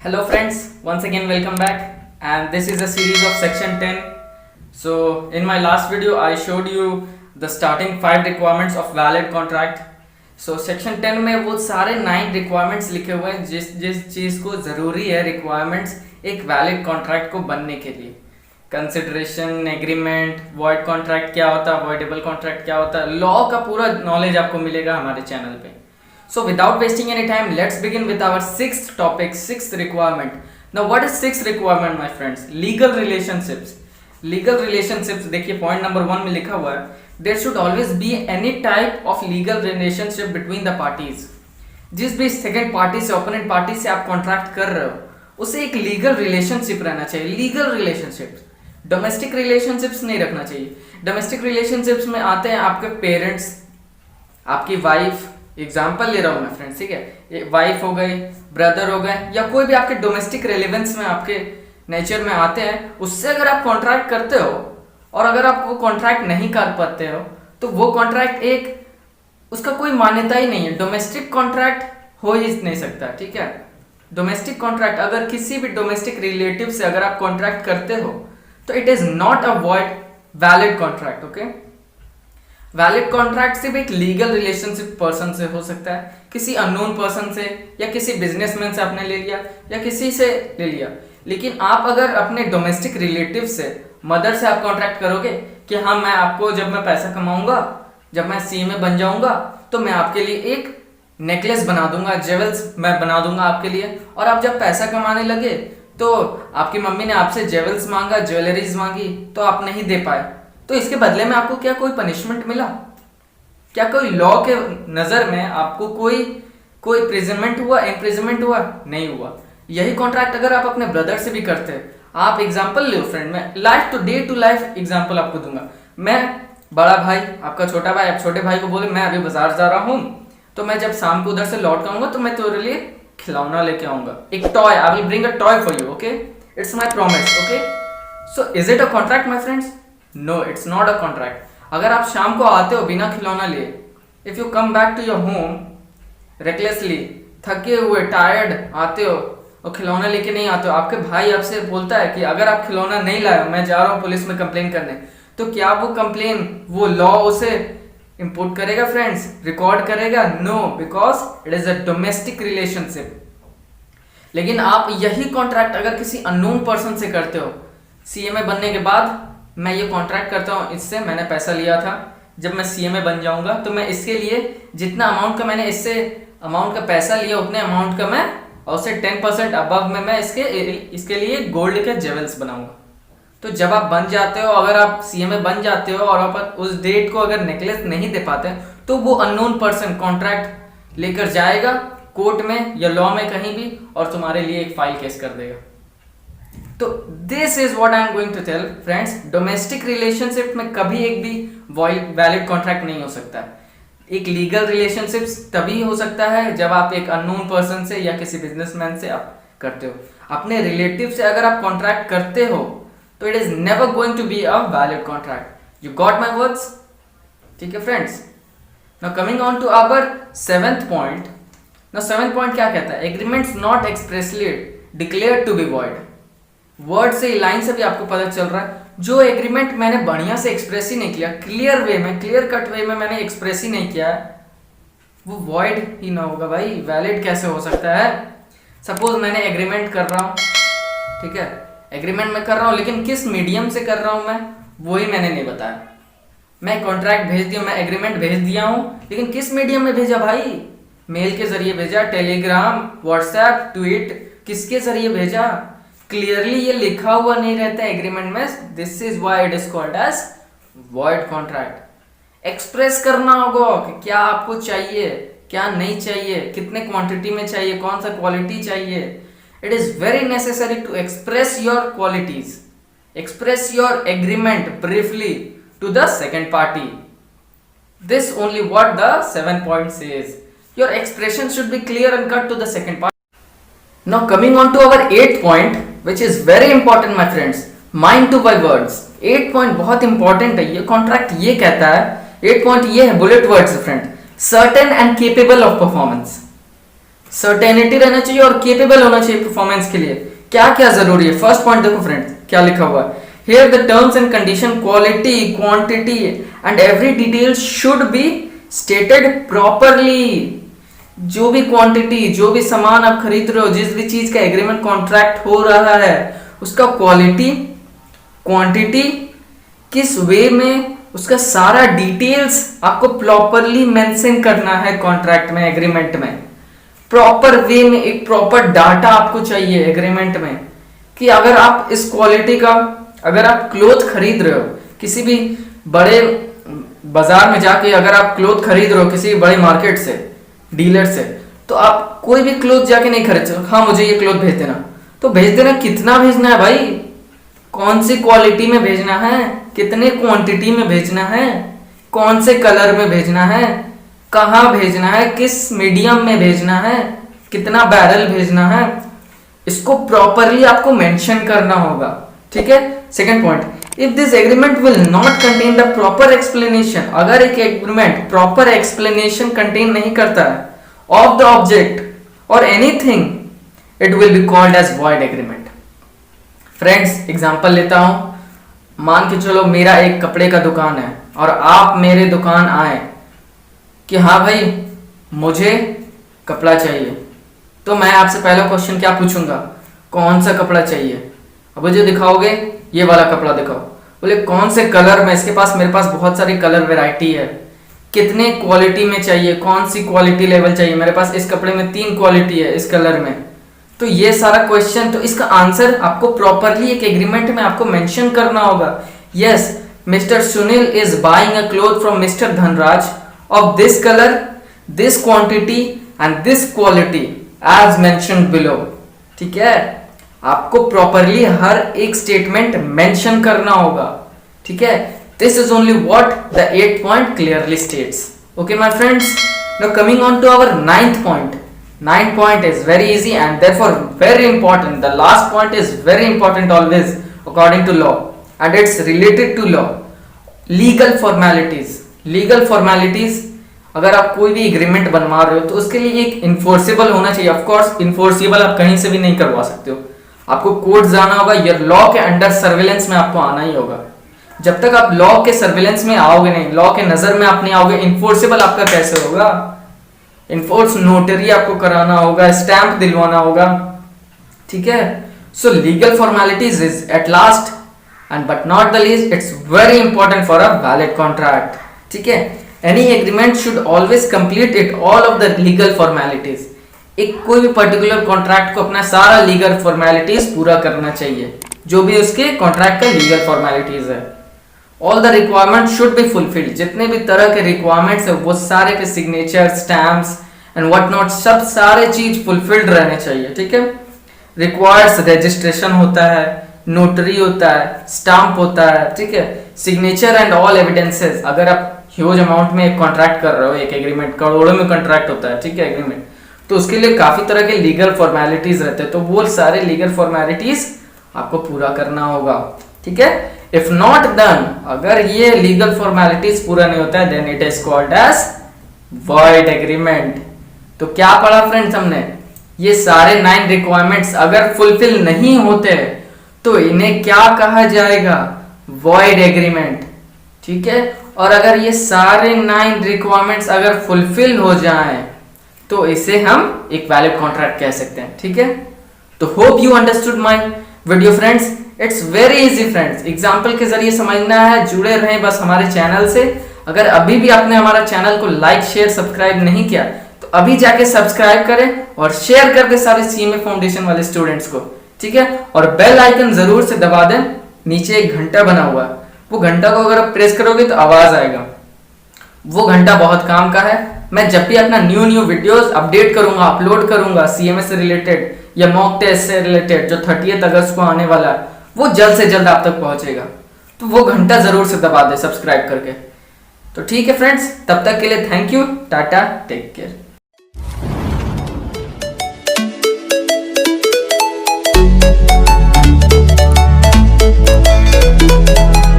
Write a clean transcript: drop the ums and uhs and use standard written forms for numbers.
Hello friends, once again welcome back, and this is a series of section 10. So in my last video I showed you the starting 5 requirements of valid contract. So section 10 में वो सारे 9 requirements लिखे हुए हैं जिस जिस चीज़ को ज़रूरी है requirements एक valid contract को बनने के लिए. कंसिडरेशन, एग्रीमेंट, वॉइड कॉन्ट्रैक्ट क्या होता है, वॉइडेबल कॉन्ट्रैक्ट क्या होता है, लॉ का पूरा नॉलेज आपको मिलेगा हमारे चैनल पे. So without wasting any time, let's begin with our sixth topic, sixth requirement. Now what is sixth requirement, my friends? Legal relationships. Legal relationships देखिए point number 1 में लिखा हुआ है, there should always be any type of legal relationship between the parties. जिस भी second party से, opponent party से आप कॉन्ट्रैक्ट कर रहे हो उसे एक लीगल रिलेशनशिप रहना चाहिए. लीगल रिलेशनशिप, डोमेस्टिक रिलेशनशिप्स नहीं रखना चाहिए. डोमेस्टिक रिलेशनशिप्स में आते हैं आपके पेरेंट्स, आपकी वाइफ, एग्जाम्पल ले रहा हूँ मैं फ्रेंड्स, ठीक है, वाइफ हो गई, ब्रदर हो गए, या कोई भी आपके डोमेस्टिक रेलिवेंस में आपके नेचर में आते हैं. उससे अगर आप कॉन्ट्रैक्ट करते हो और अगर आप वो कॉन्ट्रैक्ट नहीं कर पाते हो तो वो कॉन्ट्रैक्ट एक उसका कोई मान्यता ही नहीं है. डोमेस्टिक कॉन्ट्रैक्ट हो ही नहीं सकता, ठीक है. डोमेस्टिक कॉन्ट्रैक्ट अगर किसी भी डोमेस्टिक रिलेटिव से अगर आप कॉन्ट्रैक्ट करते हो तो it is not a valid contract. Okay, valid contract सिर्फ एक लीगल रिलेशनशिप पर्सन से हो सकता है, किसी अननोन पर्सन से या किसी बिजनेसमैन से आपने ले लिया या किसी से ले लिया. लेकिन आप अगर अपने डोमेस्टिक रिलेटिव से, मदर से आप कॉन्ट्रैक्ट करोगे कि हाँ मैं आपको जब मैं पैसा कमाऊंगा, जब मैं सीए में बन जाऊंगा तो मैं आपके लिए एक नेकलेस बना दूंगा, जेवल्स मैं बना दूंगा आपके लिए, और आप जब पैसा कमाने लगे तो आपकी मम्मी ने आपसे जेवल्स मांगा, ज्वेलरीज मांगी तो आप नहीं दे पाए, तो इसके बदले में आपको क्या कोई पनिशमेंट मिला? क्या कोई लॉ के नजर में आपको कोई प्रिजनमेंट हुआ, इम्प्रिजनमेंट हुआ? नहीं हुआ. यही कॉन्ट्रैक्ट अगर आप अपने ब्रदर से भी करते हैं, आप एग्जांपल लो फ्रेंड, मैं life to day to life example आपको दूंगा. मैं बड़ा भाई, आपका छोटा भाई, आप छोटे भाई को बोले मैं अभी बाजार जा रहा हूँ तो मैं जब शाम को उधर से लौट के आऊंगा तो मैं तेरे लिए खिलौना लेके आऊंगा, एक toy, I will bring a toy for you. Okay, it's my promise. Okay, so is it a contract my friends? No, it's not a contract. अगर आप शाम को आते हो बिना खिलौना लिए, if you come back to your home recklessly, थके हुए, टायर्ड आते हो और खिलौना लेके नहीं आते हो, आपके भाई आपसे बोलता है कि अगर आप खिलौना नहीं लाए, मैं जा रहा हूँ पुलिस में कंप्लेन करने, तो क्या वो कंप्लेन, वो लॉ उसे इंपोर्ट करेगा फ्रेंड्स, रिकॉर्ड करेगा? No, because it is a domestic relationship. लेकिन आप यही कॉन्ट्रैक्ट अगर किसी अननोन पर्सन से करते हो, सीए में बनने के बाद मैं ये कॉन्ट्रैक्ट करता हूँ, इससे मैंने पैसा लिया था, जब मैं सीए में बन जाऊंगा तो मैं इसके लिए जितना अमाउंट का मैंने इससे अमाउंट का पैसा लिया उतने अमाउंट का मैं और उससे 10% अबव में मैं इसके लिए गोल्ड के जेवल्स बनाऊंगा. तो जब आप बन जाते हो, अगर आप सीए में बन जाते हो और आप उस डेट को अगर नेकलेस नहीं दे पाते तो वो अननोन पर्सन कॉन्ट्रैक्ट लेकर जाएगा कोर्ट में या लॉ में कहीं भी और तुम्हारे लिए एक फाइल केस कर देगा. तो this is what I am going to tell friends. Domestic relationship में कभी एक भी वैलिड कॉन्ट्रैक्ट नहीं हो सकता है. एक लीगल रिलेशनशिप तभी हो सकता है जब आप एक अननोन पर्सन से या किसी बिजनेसमैन से आप करते हो. अपने रिलेटिव से अगर आप कॉन्ट्रैक्ट करते हो तो it is never going to be a valid contract. You got my words? ठीक है friends. Now coming on to our seventh point. Now seventh point क्या कहता है? Agreements not expressly declared to be void. Word से, line से भी आपको पता चल रहा है, जो एग्रीमेंट मैंने बढ़िया से एक्सप्रेस ही नहीं किया, क्लियर वे में, क्लियर कट वे में मैंने एक्सप्रेस ही नहीं किया, वो वॉइड ही ना होगा भाई. वैलिड कैसे हो सकता है? सपोज मैंने एग्रीमेंट कर रहा हूँ, ठीक है, एग्रीमेंट में कर रहा हूँ, लेकिन किस मीडियम से कर रहा हूँ मैं, वही मैंने नहीं बताया. मैं कॉन्ट्रैक्ट भेज दिया, मैं एग्रीमेंट भेज दिया हूँ, लेकिन किस मीडियम में भेजा भाई? मेल के जरिए भेजा, टेलीग्राम, व्हाट्सएप, ट्वीट, किसके जरिए भेजा? क्लियरली ये लिखा हुआ नहीं रहता है एग्रीमेंट में. This is why it is called as void contract. Express करना होगा कि क्या आपको चाहिए, क्या नहीं चाहिए, कितने क्वांटिटी में चाहिए, कौन सा क्वालिटी चाहिए. It is very necessary to express your qualities, express your agreement briefly to the second party. This only what the 7 point says. Your expression should be clear and cut to the second part. Now coming on to our 8th point, which is very important my friends, mind to by words. 8 point बहुत important है. ये contract ये कहता है, 8 point ये है bullet words friend, certain and capable of performance. Certainty रहना चाहिए और केपेबल होना चाहिए परफॉर्मेंस के लिए। क्या क्या जरूरी है? फर्स्ट पॉइंट देखो फ्रेंड्स क्या लिखा हुआ है, here the terms and condition, quality, quantity and every detail should be stated properly. जो भी क्वांटिटी, जो भी सामान आप खरीद रहे हो, जिस भी चीज का एग्रीमेंट कॉन्ट्रैक्ट हो रहा है, उसका क्वालिटी, क्वांटिटी, किस वे में, उसका सारा डिटेल्स आपको प्रॉपरली मेंशन करना है कॉन्ट्रैक्ट में, एग्रीमेंट में। प्रॉपर वे में एक प्रॉपर डाटा आपको चाहिए एग्रीमेंट में कि अगर आप इस क्वालिटी का, अगर आप क्लोथ खरीद रहे हो किसी भी बड़े बाजार में जाके, अगर आप क्लोथ खरीद रहे हो किसी बड़े मार्केट से, डीलर से, तो आप कोई भी क्लोथ जाके नहीं खरीद सकते, हाँ मुझे ये क्लोथ भेज देना, तो भेज देना, कितना भेजना है भाई, कौन सी क्वालिटी में भेजना है, कितने क्वांटिटी में भेजना है, कौन से कलर में भेजना है, कहां भेजना है, किस मीडियम में भेजना है, कितना बैरल भेजना है, इसको प्रॉपरली आपको मेंशन करना होगा। ठीक है। Second point, if this agreement will not contain the proper explanation, अगर एक एग्रीमेंट प्रॉपर एक्सप्लेनेशन कंटेन नहीं करता है ऑफ द ऑब्जेक्ट और anything, it will be called as void agreement. Friends example लेता हूं, मान के चलो मेरा एक कपड़े का दुकान है और आप मेरे दुकान आए कि हाँ भाई मुझे कपड़ा चाहिए, तो मैं आपसे पहला क्वेश्चन क्या पूछूंगा, कौन सा कपड़ा चाहिए? अब मुझे दिखाओगे ये वाला कपड़ा दिखाओ, बोले कौन से कलर में, इसके पास, मेरे पास बहुत सारी कलर वैरायटी है, कितने क्वालिटी में चाहिए, कौन सी क्वालिटी लेवल चाहिए, मेरे पास इस कपड़े में 3 क्वालिटी है इस कलर में। तो ये सारा क्वेश्चन, तो इसका आंसर आपको प्रॉपरली एक एग्रीमेंट में आपको मेंशन करना होगा। Yes, mister Sunil is buying a cloth from mister Dhanraj of this colour, this quantity and this quality as mentioned below. ठीक है, आपको प्रॉपरली हर एक स्टेटमेंट मेंशन करना होगा। ठीक है, this is only what the 8th point clearly states. Okay my friends, now coming on to our 9th point. 9th point is very easy and therefore very important. The last point is very important always according to law and it's related to law. Legal formalities. Legal formalities, अगर आप कोई भी agreement बनवा रहे हो तो उसके लिए एक इन्फोर्सेबल होना चाहिए। ऑफ कोर्स इन्फोर्सेबल आप कहीं से भी नहीं करवा सकते हो, आपको कोर्ट जाना होगा या लॉ के अंडर सर्विलेंस में आपको आना ही होगा। जब तक आप लॉ के सर्विलेंस में आओगे नहीं, लॉ के नजर में आप नहीं आओगे, इन्फोर्सेबल आपका कैसे होगा? इन्फोर्स नोटरी आपको कराना होगा, स्टैंप दिलवाना होगा। ठीक है, सो legal formalities is at last and but not the least, it's very important for a valid contract. ठीक है, any agreement should always complete it all of the legal formalities. एक कोई भी पर्टिकुलर कॉन्ट्रैक्ट को अपना सारा लीगल फॉर्मेलिटीज पूरा करना चाहिए, जो भी उसके कॉन्ट्रैक्ट का लीगल फॉर्मेलिटीज है। All the requirement should be fulfilled, जितने भी तरह के रिक्वायरमेंट्स है वो सारे के signature, stamps and what not, सब सारे चीज फुलफिल्ड रहने चाहिए। ठीक है, रिक्वायर्स रजिस्ट्रेशन होता है, नोटरी होता है, स्टाम्प होता है। ठीक है, सिग्नेचर एंड ऑल एविडेंसेस। अगर आप ह्यूज अमाउंट में एक कॉन्ट्रैक्ट कर रहे हो, एक एग्रीमेंट करोड़ों में कॉन्ट्रैक्ट होता है, ठीक है एग्रीमेंट, तो उसके लिए काफी तरह के लीगल फॉर्मेलिटीज रहते हैं, तो वो सारे लीगल फॉर्मेलिटीज आपको पूरा करना होगा। ठीक है, इफ नॉट डन, अगर ये लीगल फॉर्मेलिटीज पूरा नहीं होता है, then it is called as void agreement. तो क्या पढ़ा फ्रेंड्स हमने? ये सारे 9 रिक्वायरमेंट्स अगर फुलफिल नहीं होते तो इन्हें क्या कहा जाएगा? Void agreement. ठीक है, और अगर ये सारे 9 रिक्वायरमेंट्स अगर फुलफिल हो जाएं तो इसे हम एक वैलिड कॉन्ट्रैक्ट कह सकते हैं। ठीक है, तो hope you understood my video friends. It's very easy friends, example के जरिए समझना है, जुड़े रहें बस हमारे चैनल से। अगर अभी भी आपने हमारा चैनल को लाइक, शेयर, सब्सक्राइब नहीं किया तो अभी जाके सब्सक्राइब करें और शेयर कर दे सारे सीएमए फाउंडेशन वाले स्टूडेंट्स को। ठीक है, और बेल आइकन जरूर से दबा दें, नीचे एक घंटा बना हुआ है, वो घंटा को अगर आप प्रेस करोगे तो आवाज आएगा, वो घंटा बहुत काम का है। मैं जब भी अपना न्यू वीडियोस अपडेट करूंगा, अपलोड करूंगा सीएमए से रिलेटेड या मॉक टेस्ट से रिलेटेड जो 30 अगस्त को आने वाला है, वो जल्द से जल्द आप तक पहुंचेगा। तो वो घंटा जरूर से दबा दे सब्सक्राइब करके। तो ठीक है फ्रेंड्स, तब तक के लिए thank you, tata, take care.